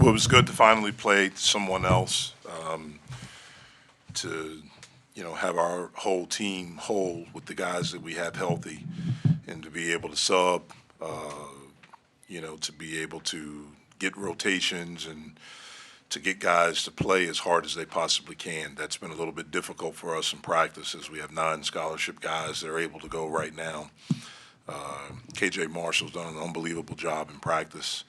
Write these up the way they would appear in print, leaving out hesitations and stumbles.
Well, it was good to finally play someone else, to, have our whole team whole with the guys that we have healthy, and to be able to sub, to be able to get rotations and to get guys to play as hard as they possibly can. That's been a little bit difficult for us in practice as we have non-scholarship guys that are able to go right now. KJ Marshall's done an unbelievable job in practice,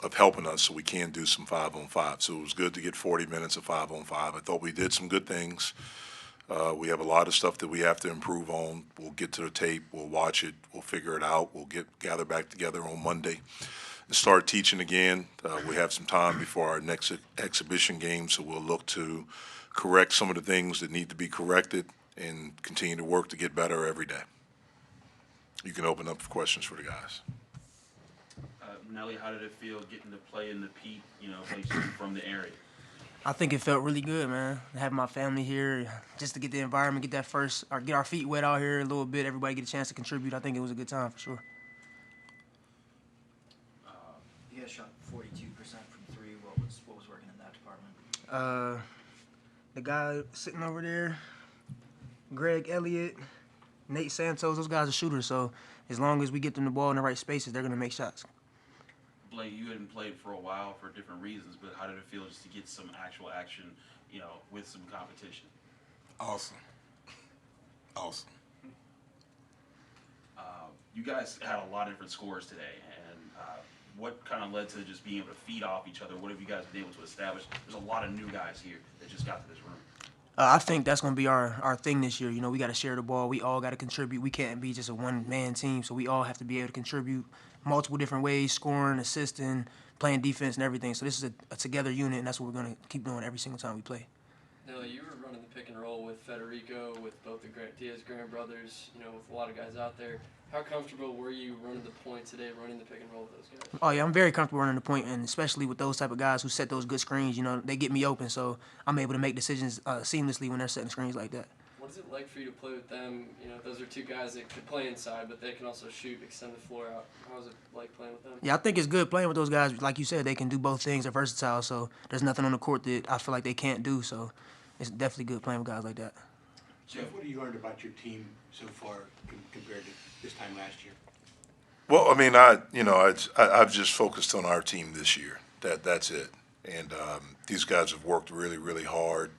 of helping us so we can do some 5-on-5. So it was good to get 40 minutes of 5-on-5. I thought we did some good things. We have a lot of stuff that we have to improve on. We'll get to the tape. We'll watch it. We'll figure it out. We'll gather back together on Monday and start teaching again. We have some time before our next exhibition game, so we'll look to correct some of the things that need to be corrected and continue to work to get better every day. You can open up for questions for the guys. Nelly, how did it feel getting to play in the Pitt, place from the area? I think it felt really good, man. Having my family here, just to get the environment, get our feet wet out here a little bit. Everybody get a chance to contribute. I think it was a good time for sure. You guys shot 42% from three. What was working in that department? The guy sitting over there, Greg Elliott, Nate Santos, those guys are shooters. So as long as we get them the ball in the right spaces, they're gonna make shots. Blake, you hadn't played for a while for different reasons, but how did it feel just to get some actual action, with some competition? Awesome. You guys had a lot of different scores today, and what kind of led to just being able to feed off each other? What have you guys been able to establish? There's a lot of new guys here that just got to this room. I think that's going to be our thing this year. We got to share the ball. We all got to contribute. We can't be just a one-man team, so we all have to be able to contribute multiple different ways, scoring, assisting, playing defense, and everything. So this is a together unit, and that's what we're going to keep doing every single time we play. Nelly, you were running the pick and roll with Federico, with both the Diaz-Graham brothers, with a lot of guys out there. How comfortable were you running the point today, running the pick and roll with those guys? Oh, yeah, I'm very comfortable running the point, and especially with those type of guys who set those good screens. They get me open, so I'm able to make decisions seamlessly when they're setting screens like that. What is it like for you to play with them? Those are two guys that could play inside, but they can also shoot, extend the floor out. How is it like playing with them? Yeah, I think it's good playing with those guys. Like you said, they can do both things. They're versatile, so there's nothing on the court that I feel like they can't do. So it's definitely good playing with guys like that. Jeff, what have you learned about your team so far compared to this time last year? Well, I mean, I've just focused on our team this year. That's it. And these guys have worked really, really hard.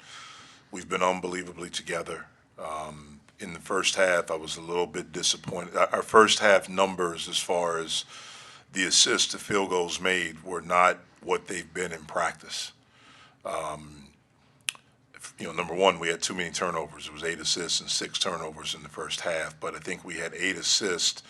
We've been unbelievably together. In the first half, I was a little bit disappointed. Our first half numbers, as far as the assists to field goals made, were not what they've been in practice. Number one, we had too many turnovers. It was 8 assists and 6 turnovers in the first half. But I think we had 8 assists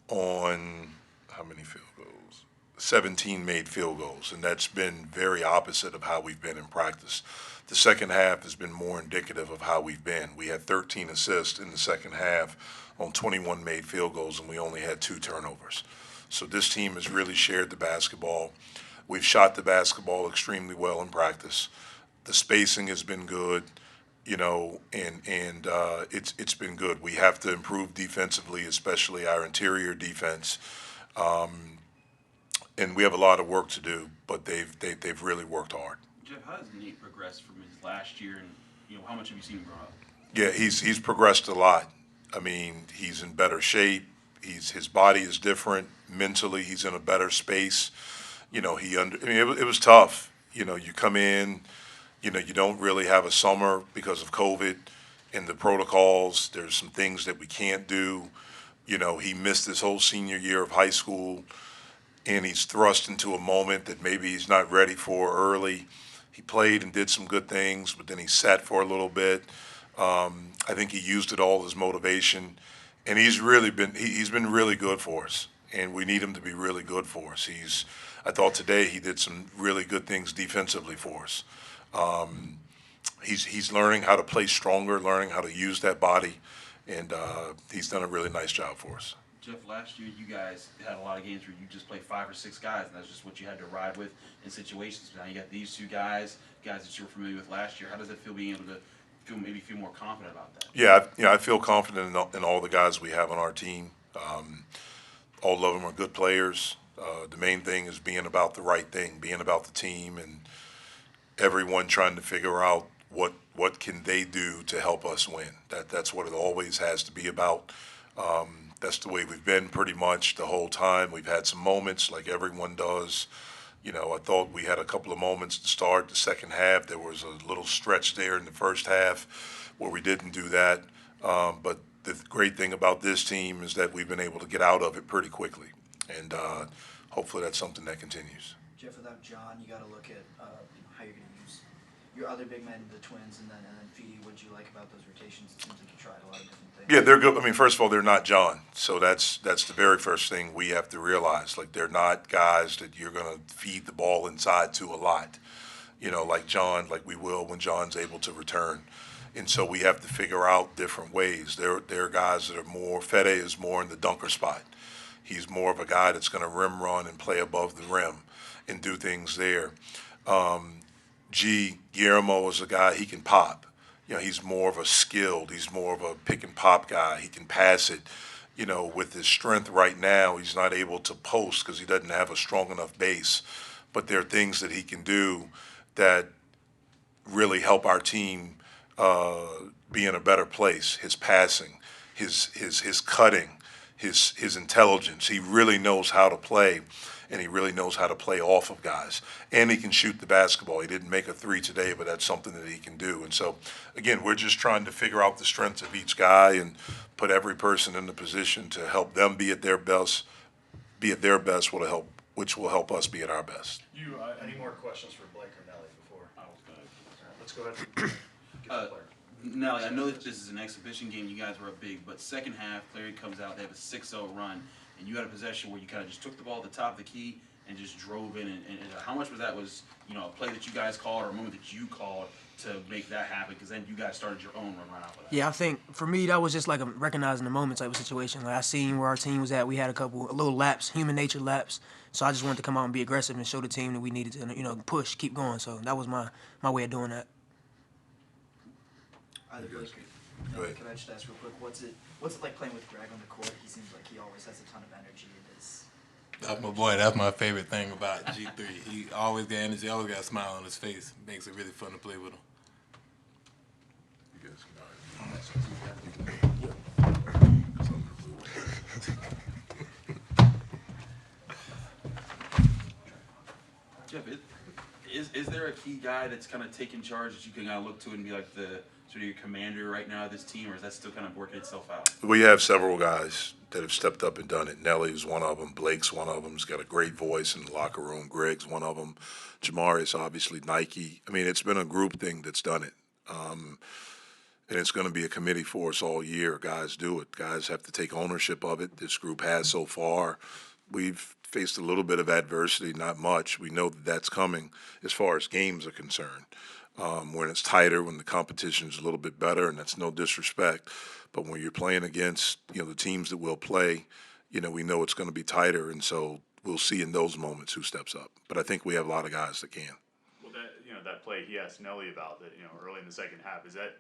on how many field goals? 17 made field goals, and that's been very opposite of how we've been in practice. The second half has been more indicative of how we've been. We had 13 assists in the second half on 21 made field goals, and we only had 2 turnovers. So this team has really shared the basketball. We've shot the basketball extremely well in practice. The spacing has been good. It's been good. We have to improve defensively, especially our interior defense, and we have a lot of work to do. But they've really worked hard. Jeff, how has Nate progressed from his last year, and how much have you seen him grow up? Yeah, he's progressed a lot. I mean, he's in better shape. His body is different. Mentally, he's in a better space. It was tough. You come in. You don't really have a summer because of COVID and the protocols. There's some things that we can't do. He missed his whole senior year of high school, and he's thrust into a moment that maybe he's not ready for early. He played and did some good things, but then he sat for a little bit. I think he used it all as motivation, and he's been really good for us, and we need him to be really good for us. I thought today he did some really good things defensively for us. He's learning how to play stronger, learning how to use that body, and he's done a really nice job for us. Jeff, last year you guys had a lot of games where you just played 5 or 6 guys, and that's just what you had to ride with in situations. Now you got these 2 guys that you were familiar with last year. How does it feel being able to feel more confident about that? Yeah, I feel confident in all the guys we have on our team. All of them are good players. The main thing is being about the right thing, being about the team, and everyone trying to figure out what can they do to help us win. That's what it always has to be about. That's the way we've been pretty much the whole time. We've had some moments like everyone does. I thought we had a couple of moments to start the second half. There was a little stretch there in the first half where we didn't do that. But the great thing about this team is that we've been able to get out of it pretty quickly. And hopefully that's something that continues. Jeff, without John, you got to look at how you're going to use your other big men, the twins, and then Fee. What'd you like about those rotations? It seems like you tried a lot of different things. Yeah, they're good. I mean, first of all, they're not John. So that's the very first thing we have to realize. Like, they're not guys that you're going to feed the ball inside to a lot, like John, like we will when John's able to return. And so we have to figure out different ways. They're guys that are more, Fede is more in the dunker spot. He's more of a guy that's going to rim run and play above the rim and do things there. Guillermo is a guy, he can pop. He's more of a skilled, he's more of a pick and pop guy. He can pass it. With his strength right now, he's not able to post because he doesn't have a strong enough base. But there are things that he can do that really help our team be in a better place. His passing, his cutting, his intelligence. He really knows how to play, and he really knows how to play off of guys. And he can shoot the basketball. He didn't make a three today, but that's something that he can do. And so, again, we're just trying to figure out the strengths of each guy and put every person in the position to help them be at their best, which will help us be at our best. Any more questions for Blake or Nelly before? I was good. All right, let's go ahead and get the player. Nelly, I know that this is an exhibition game. You guys were up big, but second half, Clarion comes out. They have a 6-0 run, and you had a possession where you kind of just took the ball at the top of the key and just drove in. And how much was that a play that you guys called or a moment that you called to make that happen? Because then you guys started your own run right off of that. Yeah, I think for me that was just like a recognizing the moment type of situation. Like I seen where our team was at. We had a little laps, human nature laps. So I just wanted to come out and be aggressive and show the team that we needed to, push, keep going. So that was my way of doing that. Either Blake Go ahead. Can I just ask real quick, what's it like playing with Greg on the court? He seems like he always has a ton of energy. That's my boy. That's my favorite thing about G3. He always got energy, always got a smile on his face. Makes it really fun to play with him. Jeff, is there a key guy that's kind of taking charge that you can kind of look to and be like the sort of your commander right now of this team, or is that still kind of working itself out? We have several guys that have stepped up and done it. Nelly's one of them. Blake's one of them. He's got a great voice in the locker room. Greg's one of them. Jamari's obviously Nike. I mean, it's been a group thing that's done it. And it's going to be a committee for us all year. Guys do it. Guys have to take ownership of it. This group has so far. We've faced a little bit of adversity, not much. We know that that's coming as far as games are concerned. When it's tighter, when the competition's a little bit better, and that's no disrespect. But when you're playing against, the teams that we'll play, we know it's going to be tighter, and so we'll see in those moments who steps up. But I think we have a lot of guys that can. Well, that play he asked Nelly about that, early in the second half, is that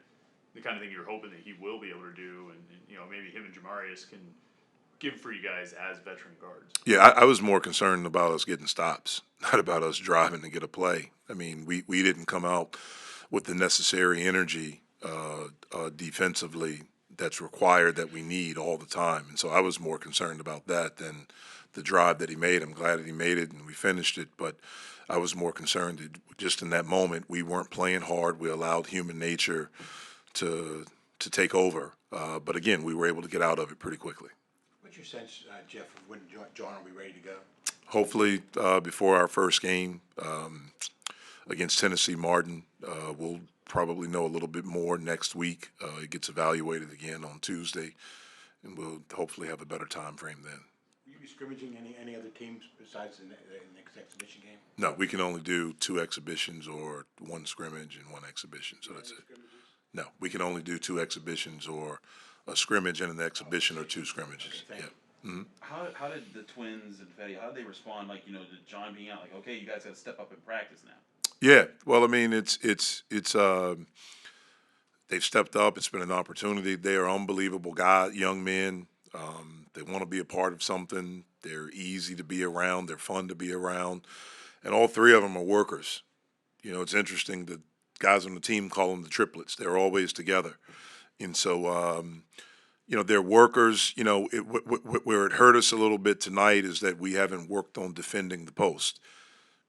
the kind of thing you're hoping that he will be able to do, and maybe him and Jamarius can give for you guys as veteran guards? Yeah, I was more concerned about us getting stops, not about us driving to get a play. I mean, we didn't come out with the necessary energy defensively that's required that we need all the time. And so I was more concerned about that than the drive that he made. I'm glad that he made it and we finished it, but I was more concerned that just in that moment we weren't playing hard. We allowed human nature to take over. But again, we were able to get out of it pretty quickly. What's your sense, Jeff, of when John will be ready to go? Hopefully before our first game against Tennessee Martin, we'll probably know a little bit more next week. It gets evaluated again on Tuesday, and we'll hopefully have a better time frame then. Will you be scrimmaging any other teams besides the next exhibition game? No, we can only do 2 exhibitions or 1 scrimmage and 1 exhibition, so that's it. No, we can only do 2 exhibitions or a scrimmage and an exhibition or 2 scrimmages. Okay, thank Yeah. you. Mm-hmm. How did the twins and Fetty, how did they respond, to John being out, okay, you guys got to step up in practice now? Yeah, well, I mean, it's they've stepped up. It's been an opportunity. They are unbelievable guys, young men. They want to be a part of something. They're easy to be around. They're fun to be around. And all three of them are workers. You know, it's interesting that guys on the team call them the triplets. They're always together. And so, you know, they're workers. You know, where it hurt us a little bit tonight is that we haven't worked on defending the post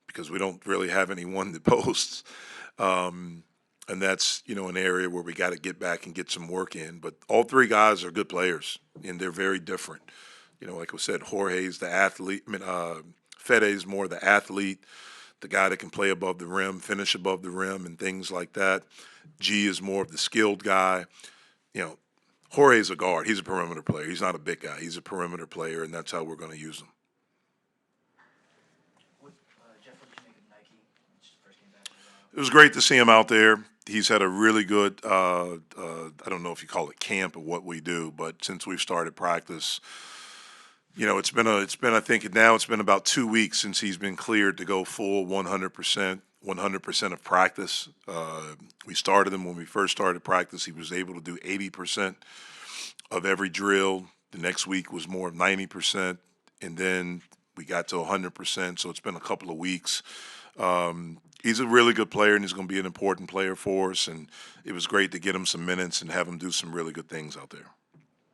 because we don't really have anyone that posts. And that's, you know, an area where we got to get back and get some work in. But all three guys are good players, and they're very different. You know, like I said, Jorge's the athlete. I mean, Fede's more the athlete, the guy that can play above the rim, finish above the rim, and things like that. G is more of the skilled guy. You know, Jorge's a guard. He's a perimeter player. He's not a big guy. He's a perimeter player, and that's how we're going to use him. Jeff, what did you make of Nike? It's the first game back in a while. It was great to see him out there. He's had a really good, I don't know if you call it camp or what we do, but since we've started practice, you know, it's been I think now it's been about 2 weeks since he's been cleared to go full 100% of practice. We started him when we first started practice. He was able to do 80% of every drill. The next week was more of 90%, and then we got to 100%. So it's been a couple of weeks. He's a really good player, and he's going to be an important player for us. And it was great to get him some minutes and have him do some really good things out there.